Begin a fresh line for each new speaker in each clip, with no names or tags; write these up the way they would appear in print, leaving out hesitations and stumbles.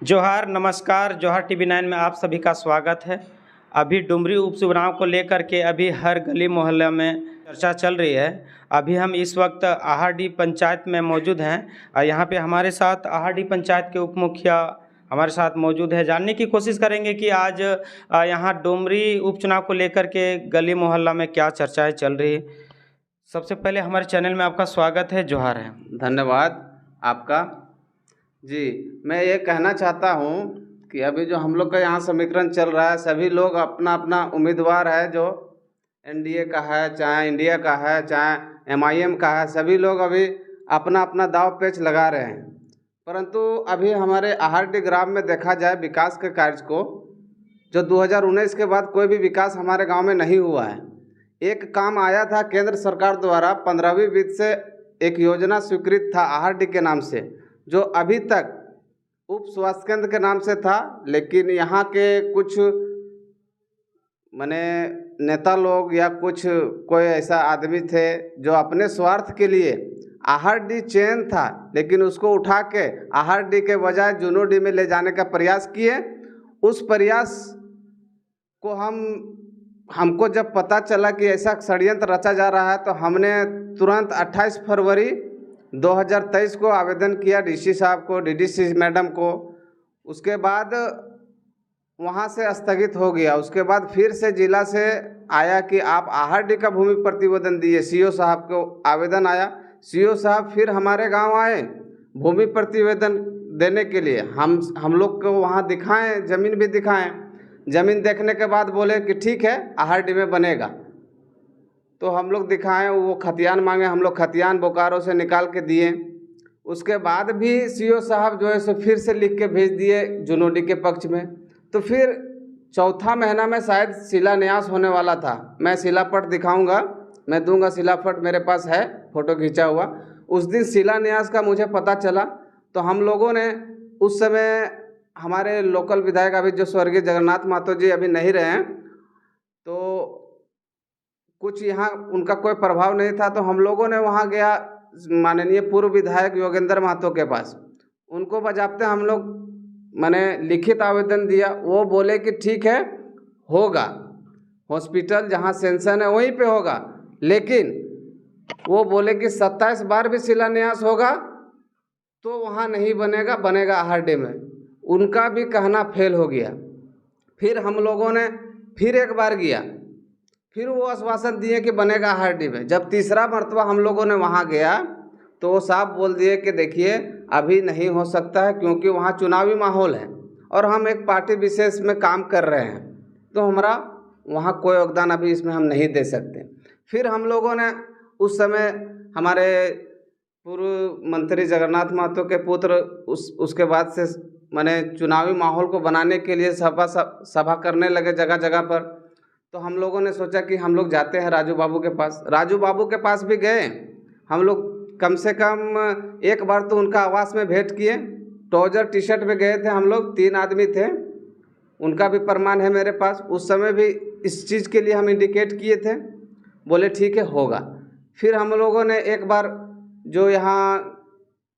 जोहार, नमस्कार। जोहार टीवी 9 में आप सभी का स्वागत है। अभी डुमरी उपचुनाव को लेकर के अभी हर गली मोहल्ले में चर्चा चल रही है। अभी हम इस वक्त आहारडीह पंचायत में मौजूद हैं और यहाँ पे हमारे साथ आहारडीह पंचायत के उप मुखिया हमारे साथ मौजूद है। जानने की कोशिश करेंगे कि आज यहाँ डुमरी उपचुनाव को लेकर के गली मोहल्ला में क्या चर्चाएँ चल रही है। सबसे पहले हमारे चैनल में आपका स्वागत है। जोहार है।
धन्यवाद आपका। जी, मैं ये कहना चाहता हूँ कि अभी जो हम लोग का यहाँ समीकरण चल रहा है, सभी लोग अपना अपना उम्मीदवार है, जो एनडीए का है, चाहे इंडिया का है, चाहे एमआईएम का है, सभी लोग अभी अपना अपना दाव पेच लगा रहे हैं। परंतु अभी हमारे आहारडीह ग्राम में देखा जाए विकास के कार्य को, जो 2019 के बाद कोई भी विकास हमारे गांव में नहीं हुआ है। एक काम आया था केंद्र सरकार द्वारा 15वीं वित्त से एक योजना स्वीकृत था आहारडीह के नाम से, जो अभी तक उप स्वास्थ्य केंद्र के नाम से था, लेकिन यहाँ के कुछ माने नेता लोग या कुछ कोई ऐसा आदमी थे जो अपने स्वार्थ के लिए आहारडीह चयन था, लेकिन उसको उठा के आहारडीह के बजाय जुनोडी में ले जाने का प्रयास किए। उस प्रयास को हमको जब पता चला कि ऐसा षड्यंत्र रचा जा रहा है, तो हमने तुरंत 28 फरवरी 2023 को आवेदन किया डीसी साहब को, डीडीसी मैडम को। उसके बाद वहाँ से स्थगित हो गया। उसके बाद फिर से जिला से आया कि आप आहारडीह का भूमि प्रतिवेदन दिए। सीओ साहब को आवेदन आया, सीओ साहब फिर हमारे गांव आए भूमि प्रतिवेदन देने के लिए। हम लोग को वहाँ दिखाएं, ज़मीन भी दिखाएं। ज़मीन देखने के बाद बोले कि ठीक है, आहारडीह में बनेगा। तो हम लोग दिखाएं, वो खतियान मांगे, हम लोग खतियान बोकारो से निकाल के दिए। उसके बाद भी सीओ साहब जो है सो फिर से लिख के भेज दिए जुनोडी के पक्ष में। तो फिर चौथा महीना में शायद शिलान्यास होने वाला था। मैं शिलापट दिखाऊंगा, मैं दूंगा शिलापट, मेरे पास है फ़ोटो खींचा हुआ। उस दिन शिलान्यास का मुझे पता चला, तो हम लोगों ने उस समय, हमारे लोकल विधायक अभी जो स्वर्गीय जगन्नाथ महतो जी अभी नहीं रहे हैं, तो कुछ यहाँ उनका कोई प्रभाव नहीं था, तो हम लोगों ने वहाँ गया माननीय पूर्व विधायक योगेंद्र महतो के पास। उनको बजाते हम लोग मैंने लिखित आवेदन दिया। वो बोले कि ठीक है, होगा, हॉस्पिटल जहाँ सेंसन है वहीं पे होगा, लेकिन वो बोले कि 27 बार भी शिलान्यास होगा तो वहाँ नहीं बनेगा, बनेगा आहारडीह में। उनका भी कहना फेल हो गया। फिर हम लोगों ने फिर एक बार गया, फिर वो आश्वासन दिए कि बनेगा आहारडीह में। जब तीसरा मरतबा हम लोगों ने वहाँ गया, तो वो साहब बोल दिए कि देखिए अभी नहीं हो सकता है, क्योंकि वहाँ चुनावी माहौल है और हम एक पार्टी विशेष में काम कर रहे हैं, तो हमारा वहाँ कोई योगदान अभी इसमें हम नहीं दे सकते। फिर हम लोगों ने उस समय हमारे पूर्व मंत्री जगन्नाथ महतो के पुत्र उसके बाद से मैंने चुनावी माहौल को बनाने के लिए सभा करने लगे जगह जगह पर। तो हम लोगों ने सोचा कि हम लोग जाते हैं राजू बाबू के पास। राजू बाबू के पास भी गए हम लोग, कम से कम एक बार तो उनका आवास में भेंट किए। ट्राउजर टी शर्ट में गए थे हम लोग, 3 आदमी थे, उनका भी प्रमाण है मेरे पास। उस समय भी इस चीज़ के लिए हम इंडिकेट किए थे, बोले ठीक है, होगा। फिर हम लोगों ने एक बार जो यहाँ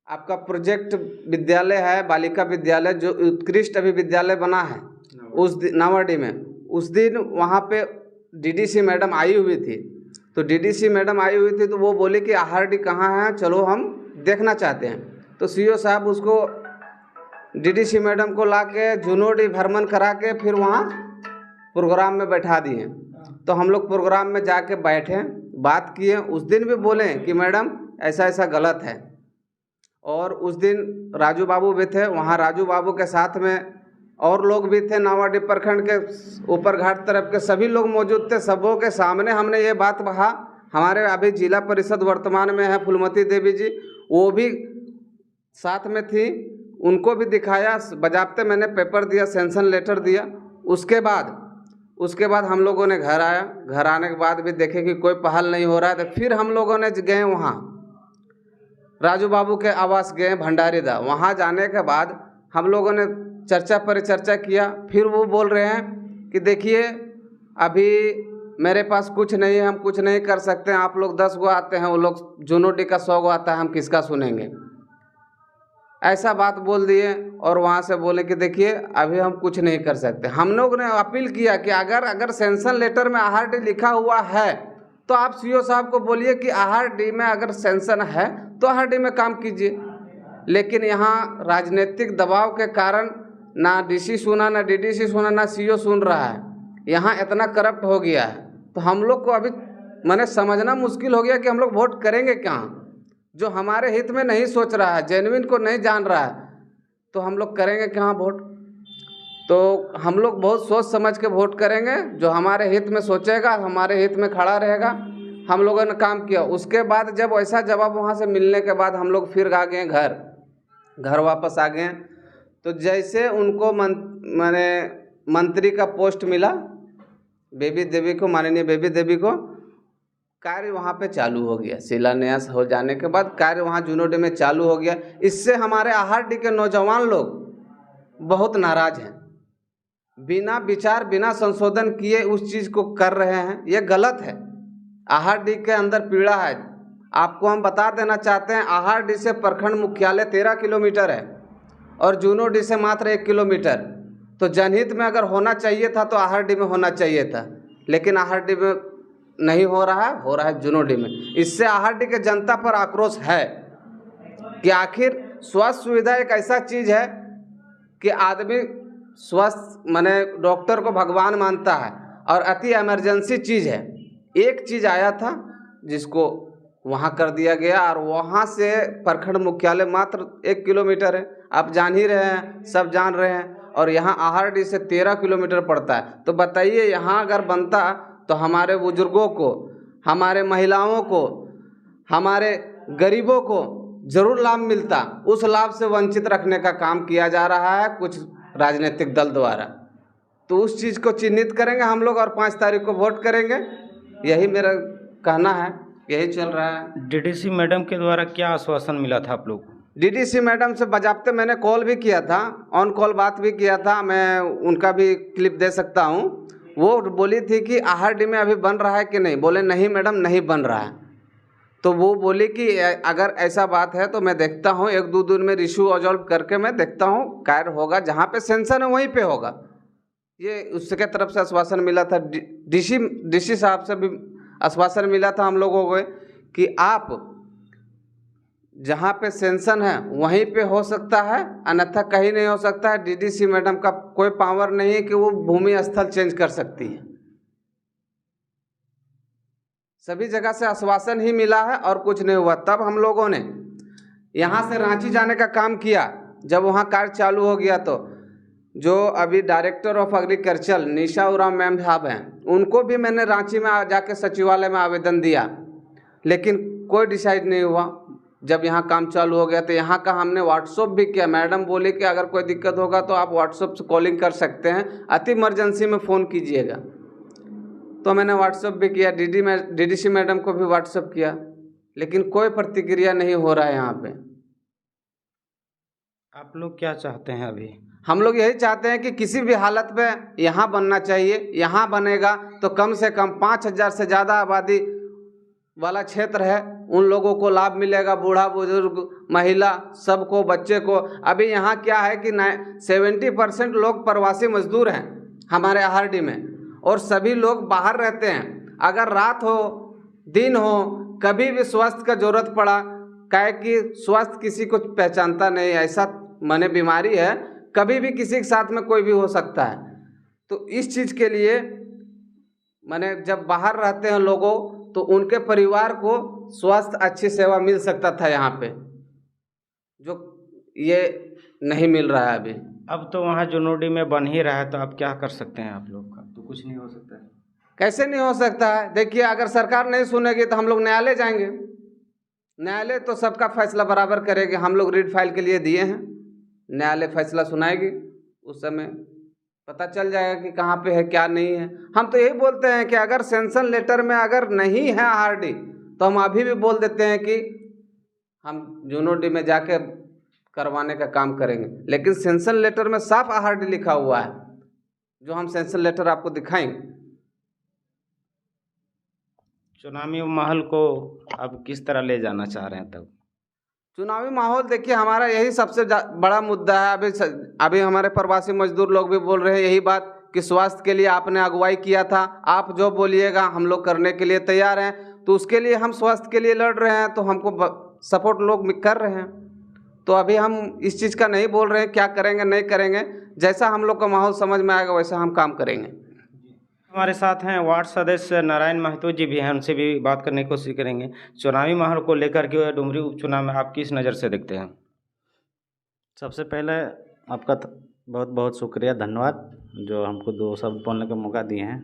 आपका प्रोजेक्ट विद्यालय है, बालिका विद्यालय, जो उत्कृष्ट अभी विद्यालय बना है उस दिन नावाडीह में, उस दिन वहाँ पे डीडीसी मैडम आई हुई थी। तो डीडीसी मैडम आई हुई थी, तो वो बोले कि आहारडीह कहाँ है, चलो हम देखना चाहते हैं। तो सीओ साहब उसको डीडीसी मैडम को ला के जुनोडी भ्रमण करा के फिर वहाँ प्रोग्राम में बैठा दिए। तो हम लोग प्रोग्राम में जाके बैठे, बात किए। उस दिन भी बोले कि मैडम ऐसा ऐसा गलत है। और उस दिन राजू बाबू भी थे वहाँ, राजू बाबू के साथ में और लोग भी थे, नावाडीह प्रखंड के ऊपर घाट तरफ के सभी लोग मौजूद थे। सबों के सामने हमने ये बात कहा। हमारे अभी जिला परिषद वर्तमान में है फूलमती देवी जी, वो भी साथ में थी, उनको भी दिखाया, बजाबते मैंने पेपर दिया, सेंसन लेटर दिया। उसके बाद हम लोगों ने घर आया। घर आने के बाद भी देखे कि कोई पहल नहीं हो रहा है, तो फिर हम लोगों ने गए वहाँ राजू बाबू के आवास गए, भंडारी दा। वहाँ जाने के बाद हम लोगों ने चर्चा परिचर्चा किया। फिर वो बोल रहे हैं कि देखिए अभी मेरे पास कुछ नहीं है, हम कुछ नहीं कर सकते, आप लोग 10 गो आते हैं, वो लोग जुनोडी का 100 गो आता है, हम किसका सुनेंगे। ऐसा बात बोल दिए और वहाँ से बोले कि देखिए अभी हम कुछ नहीं कर सकते। हम लोग ने अपील किया कि अगर सेंशन लेटर में आहार लिखा हुआ है तो आप सीओ साहब को बोलिए कि आहार में अगर सेंशन है तो आहार में काम कीजिए। लेकिन यहाँ राजनीतिक दबाव के कारण ना डीसी सुना, ना डीडीसी सुना, ना सीओ सुन रहा है। यहाँ इतना करप्ट हो गया है तो हम लोग को अभी मैंने समझना मुश्किल हो गया कि हम लोग वोट करेंगे कहाँ। जो हमारे हित में नहीं सोच रहा है, जेन्युइन को नहीं जान रहा है, तो हम लोग करेंगे कहाँ वोट। तो हम लोग बहुत सोच समझ के वोट करेंगे, जो हमारे हित में सोचेगा, हमारे हित में खड़ा रहेगा। हम लोगों ने काम किया। उसके बाद जब ऐसा जवाब वहाँ से मिलने के बाद हम लोग फिर आ गए घर वापस आ गए। तो जैसे उनको माने मंत्री का पोस्ट मिला बेबी देवी को, माननीय बेबी देवी को, कार्य वहाँ पे चालू हो गया। शिलान्यास हो जाने के बाद कार्य वहाँ जूनोडी में चालू हो गया। इससे हमारे आहारडी के नौजवान लोग बहुत नाराज हैं। बिना विचार बिना संशोधन किए उस चीज़ को कर रहे हैं, ये गलत है। आहारडी के अंदर पीड़ा है। आपको हम बता देना चाहते हैं, आहारडी से प्रखंड मुख्यालय 13 किलोमीटर है और जूनोडी से मात्र 1 किलोमीटर। तो जनहित में अगर होना चाहिए था तो आहारडी में होना चाहिए था, लेकिन आहारडी में नहीं हो रहा है जूनोडी में। इससे आहारडी के जनता पर आक्रोश है कि आखिर स्वास्थ्य सुविधा एक ऐसा चीज़ है कि आदमी स्वास्थ्य माने डॉक्टर को भगवान मानता है और अति इमरजेंसी चीज़ है। एक चीज़ आया था जिसको वहाँ कर दिया गया और वहाँ से प्रखंड मुख्यालय मात्र 1 किलोमीटर है। आप जान ही रहे हैं, सब जान रहे हैं। और यहाँ आहारडी से 13 किलोमीटर पड़ता है। तो बताइए यहाँ अगर बनता तो हमारे बुजुर्गों को, हमारे महिलाओं को, हमारे गरीबों को जरूर लाभ मिलता। उस लाभ से वंचित रखने का काम किया जा रहा है कुछ राजनीतिक दल द्वारा। तो उस चीज़ को चिन्हित करेंगे हम लोग और 5 तारीख को वोट करेंगे। यही मेरा कहना है, यही चल रहा है।
डीडीसी मैडम के द्वारा क्या आश्वासन मिला था आप लोग को?
डीडीसी मैडम से बाज़ाब्ते मैंने कॉल भी किया था, ऑन कॉल बात भी किया था। मैं उनका भी क्लिप दे सकता हूँ। वो बोली थी कि आहारडी में अभी बन रहा है कि नहीं। बोले नहीं मैडम, नहीं बन रहा है। तो वो बोली कि अगर ऐसा बात है तो मैं देखता हूँ 1-2 दिन में इशू ऑल्व करके मैं देखता हूँ, कार्य होगा, जहाँ पे सेंशन है वहीं पे होगा। ये उसके तरफ से आश्वासन मिला था। डीसी साहब से भी आश्वासन मिला था हम लोगों को कि आप जहाँ पे सेंशन है वहीं पे हो सकता है, अन्यथा कहीं नहीं हो सकता है। डीडीसी मैडम का कोई पावर नहीं है कि वो भूमि स्थल चेंज कर सकती है। सभी जगह से आश्वासन ही मिला है और कुछ नहीं हुआ। तब हम लोगों ने यहाँ से रांची जाने का काम किया। जब वहाँ कार्य चालू हो गया तो जो अभी director of agriculture Nisha Uram ma'am साहब हैं, उनको भी मैंने रांची में जाके सचिवालय में आवेदन दिया, लेकिन कोई डिसाइड नहीं हुआ। जब यहाँ काम चालू हो गया तो यहाँ का हमने व्हाट्सअप भी किया। मैडम बोले कि अगर कोई दिक्कत होगा तो आप व्हाट्सअप से कॉलिंग कर सकते हैं, अति इमरजेंसी में फ़ोन कीजिएगा। तो मैंने व्हाट्सअप भी किया, डीडीसी मैडम को भी व्हाट्सअप किया, लेकिन कोई प्रतिक्रिया नहीं हो रहा है यहाँ पे।
आप लोग क्या चाहते हैं अभी?
हम लोग यही चाहते हैं कि किसी भी हालत में यहाँ बनना चाहिए। यहाँ बनेगा तो कम से कम 5000 से ज़्यादा आबादी वाला क्षेत्र है, उन लोगों को लाभ मिलेगा। बूढ़ा बुजुर्ग, महिला, सबको, बच्चे को। अभी यहाँ क्या है कि 70% लोग प्रवासी मजदूर हैं हमारे आहारडी में, और सभी लोग बाहर रहते हैं। अगर रात हो दिन हो, कभी भी स्वास्थ्य का जरूरत पड़ा, काहे कि स्वास्थ्य किसी को पहचानता नहीं, ऐसा माने बीमारी है, कभी भी किसी के साथ में कोई भी हो सकता है। तो इस चीज़ के लिए माने जब बाहर रहते हैं लोगों, तो उनके परिवार को स्वास्थ्य अच्छी सेवा मिल सकता था यहाँ पे, जो ये नहीं मिल रहा है अभी।
अब तो वहाँ जूनोडी में बन ही रहा है, तो अब क्या कर सकते हैं आप लोग का? तो कुछ नहीं हो सकता है।
कैसे नहीं हो सकता है? देखिए, अगर सरकार नहीं सुनेगी तो हम लोग न्यायालय जाएंगे। न्यायालय तो सबका फैसला बराबर करेगी। हम लोग रीड फाइल के लिए दिए हैं, न्यायालय फैसला सुनाएगी। उस समय पता चल जाएगा कि कहाँ पे है, क्या नहीं है। हम तो यही बोलते हैं कि अगर सेंशन लेटर में अगर नहीं है आहारडी, तो हम अभी भी बोल देते हैं कि हम जूनोडी में जाके करवाने का काम करेंगे। लेकिन सेंशन लेटर में साफ आहारडी लिखा हुआ है, जो हम सेंशन लेटर आपको दिखाएंगे।
चुनावी महल को अब किस तरह ले जाना चाह रहे हैं तब?
चुनावी माहौल देखिए, हमारा यही सबसे बड़ा मुद्दा है। अभी हमारे प्रवासी मजदूर लोग भी बोल रहे हैं यही बात कि स्वास्थ्य के लिए आपने अगुवाई किया था, आप जो बोलिएगा हम लोग करने के लिए तैयार हैं। तो उसके लिए हम स्वास्थ्य के लिए लड़ रहे हैं, तो हमको सपोर्ट लोग कर रहे हैं। तो अभी हम इस चीज़ का नहीं बोल रहे हैं क्या करेंगे नहीं करेंगे, जैसा हम लोग का माहौल समझ में आएगा वैसा हम काम करेंगे।
हमारे साथ हैं वार्ड सदस्य नारायण महतो जी भी हैं, उनसे भी बात करने की कोशिश करेंगे। चुनावी माहौल को लेकर के डुमरी उपचुनाव में आप किस नज़र से देखते हैं?
सबसे पहले आपका बहुत बहुत शुक्रिया, धन्यवाद जो हमको 2 शब्द बोलने का मौका दिए हैं।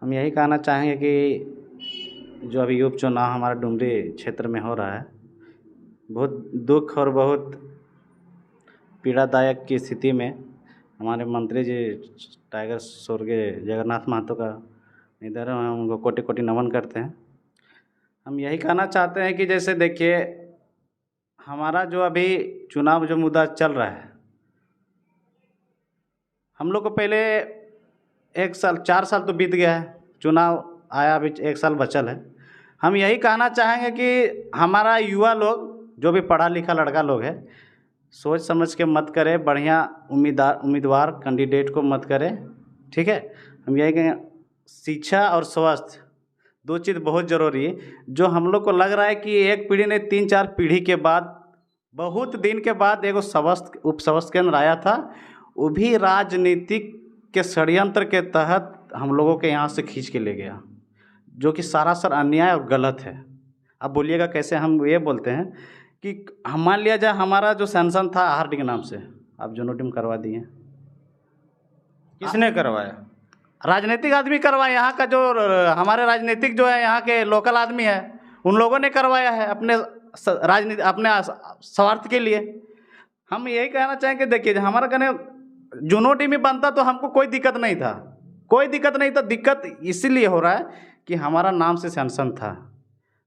हम यही कहना चाहेंगे कि जो अभी उपचुनाव हमारा डुमरी क्षेत्र में हो रहा है, बहुत दुख और बहुत पीड़ादायक की स्थिति में हमारे मंत्री जी टाइगर स्वर्गीय जगन्नाथ महतो का निधन है, उनको कोटि कोटि नमन करते हैं। हम यही कहना चाहते हैं कि जैसे देखिए, हमारा जो अभी चुनाव जो मुद्दा चल रहा है, हम लोग को पहले 1 साल 4 साल तो बीत गया है, चुनाव आया अभी 1 साल बचल है। हम यही कहना चाहेंगे कि हमारा युवा लोग जो भी पढ़ा लिखा लड़का लोग है, सोच समझ के मत करे, बढ़िया उम्मीदवार कैंडिडेट को मत करे, ठीक है। हम यही कहेंगे, शिक्षा और स्वास्थ्य 2 चीज़ बहुत ज़रूरी है। जो हम लोग को लग रहा है कि एक पीढ़ी नहीं 3-4 पीढ़ी के बाद, बहुत दिन के बाद एगो उप स्वास्थ्य केंद्र आया था, वो भी राजनीतिक के षड्यंत्र के तहत हम लोगों के यहाँ से खींच के ले गया, जो कि सरासर अन्याय और गलत है। अब बोलिएगा कैसे? हम ये बोलते हैं कि हम मान लिया जाए हमारा जो सैंक्शन था आहार के नाम से, आप जोनोटिम करवा दिए।
किसने करवाया?
राजनीतिक आदमी करवाए, यहाँ का जो हमारे राजनीतिक जो है यहाँ के लोकल आदमी है, उन लोगों ने करवाया है अपने राजनीति अपने स्वार्थ के लिए। हम यही कहना चाहेंगे, देखिए हमारा कहने जोनोटी में बनता तो हमको कोई दिक्कत नहीं था, कोई दिक्कत नहीं था। दिक्कत इसीलिए हो रहा है कि हमारा नाम से सैंक्शन था।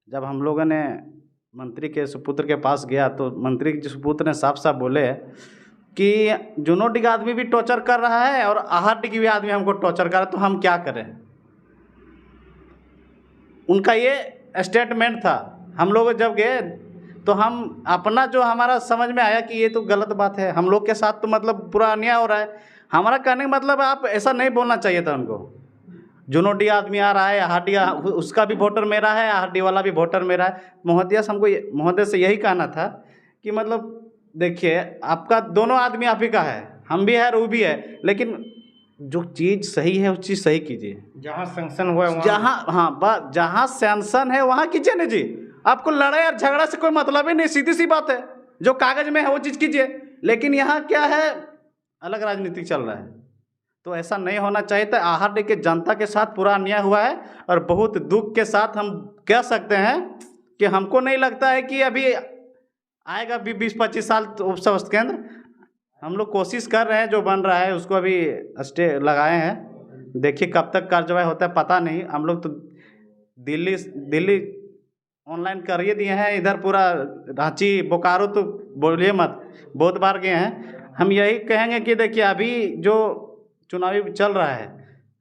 जब हम लोगों ने मंत्री के सुपुत्र के पास गया तो मंत्री के सुपुत्र ने साफ साफ बोले कि जोनोटी का आदमी भी टॉर्चर कर रहा है और आहार की भी आदमी हमको टॉर्चर कर रहा है, तो हम क्या करें? उनका ये स्टेटमेंट था। हम लोग जब गए तो हम अपना जो हमारा समझ में आया कि ये तो गलत बात है, हम लोग के साथ तो मतलब पूरा अन्याय हो रहा है। हमारा कहने का मतलब आप ऐसा नहीं बोलना चाहिए था उनको। जोनोटी आदमी आ रहा है, आहाटी उसका भी वोटर मेरा है, आहाटी वाला भी वोटर मेरा है। महोदय से यही कहना था कि मतलब देखिए, आपका दोनों आदमी आप ही का है, हम भी है और वो भी है, लेकिन जो चीज़ सही है उस चीज़ सही कीजिए।
जहाँ सैंक्शन हुआ है
जहाँ सैंक्शन है वहाँ कीजिए ना जी। आपको लड़ाई और झगड़ा से कोई मतलब ही नहीं, सीधी सी बात है, जो कागज में है वो चीज़ कीजिए। लेकिन यहाँ क्या है, अलग राजनीति चल रहा है, तो ऐसा नहीं होना चाहिए था। आहार के जनता के साथ पूरा अन्याय हुआ है और बहुत दुख के साथ हम कह सकते हैं कि हमको नहीं लगता है कि अभी आएगा 20-25 साल उप स्वास्थ्य केंद्र। हम लोग कोशिश कर रहे हैं, जो बन रहा है उसको अभी स्टे लगाए हैं, देखिए कब तक कार्रवाई होता है पता नहीं। हम लोग तो दिल्ली ऑनलाइन कर ही दिए हैं, इधर पूरा रांची बोकारो तो बोलिए मत, बहुत बार गए हैं। हम यही कहेंगे कि देखिए अभी जो चुनावी चल रहा है,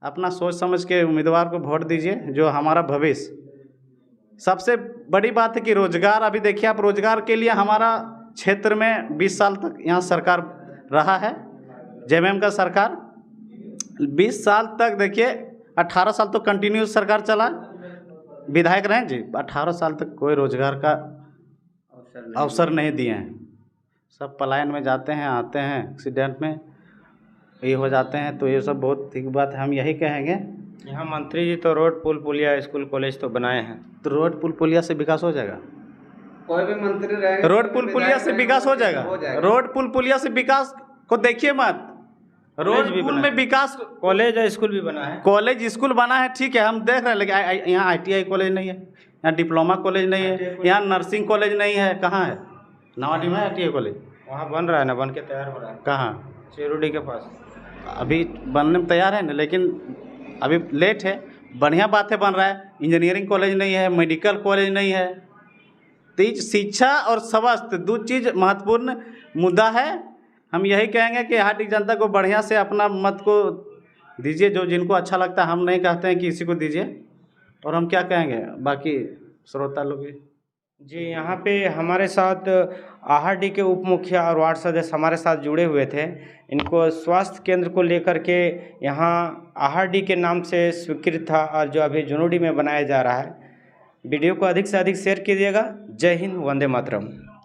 अपना सोच समझ के उम्मीदवार को वोट दीजिए, जो हमारा भविष्य। सबसे बड़ी बात है कि रोजगार, अभी देखिए आप, रोजगार के लिए हमारा क्षेत्र में 20 साल तक यहाँ सरकार रहा है, जेएमएम का सरकार 20 साल तक, देखिए 18 साल तो कंटिन्यू सरकार चला, विधायक रहे जी, 18 साल तक कोई रोजगार का अवसर नहीं दिए हैं। सब पलायन में जाते हैं, आते हैं, एक्सीडेंट में ये हो जाते हैं, तो ये सब बहुत ठीक बात है। हम यही कहेंगे,
यहाँ मंत्री जी तो रोड पुल पुलिया स्कूल कॉलेज तो बनाए हैं,
तो रोड पुल पुलिया से विकास हो जाएगा।
कोई भी मंत्री रहेगा,
रोड पुल पुलिया से विकास हो जाएगा। रोड पुल पुलिया से विकास को देखिए मत, रोड पुल में विकास,
कॉलेज और स्कूल भी बना है,
कॉलेज स्कूल बना है, ठीक है हम देख रहे हैं, लेकिन यहाँ ITI कॉलेज नहीं है, यहाँ डिप्लोमा कॉलेज नहीं है, यहाँ नर्सिंग कॉलेज नहीं है। कहाँ है? नवाडी में ITI कॉलेज
वहाँ बन रहा है ना, बन के तैयार हो रहा है।
कहाँ?
चेरुडी के पास
अभी बनने में तैयार है ना, लेकिन अभी लेट है। बढ़िया बात है, बन रहा है। इंजीनियरिंग कॉलेज नहीं है, मेडिकल कॉलेज नहीं है। तो शिक्षा और स्वास्थ्य 2 चीज़ महत्वपूर्ण मुद्दा है। हम यही कहेंगे कि हाटी जनता को बढ़िया से अपना मत को दीजिए, जो जिनको अच्छा लगता है। हम नहीं कहते हैं कि इसी को दीजिए, और हम क्या कहेंगे बाकी श्रोता लोग भी।
जी, यहाँ पे हमारे साथ आहाडी के उप मुखिया और वार्ड सदस्य हमारे साथ जुड़े हुए थे। इनको स्वास्थ्य केंद्र को लेकर के यहाँ आहाडी के नाम से स्वीकृत था और जो अभी जुनूडी में बनाया जा रहा है। वीडियो को अधिक से अधिक शेयर कीजिएगा। जय हिंद, वंदे मातरम।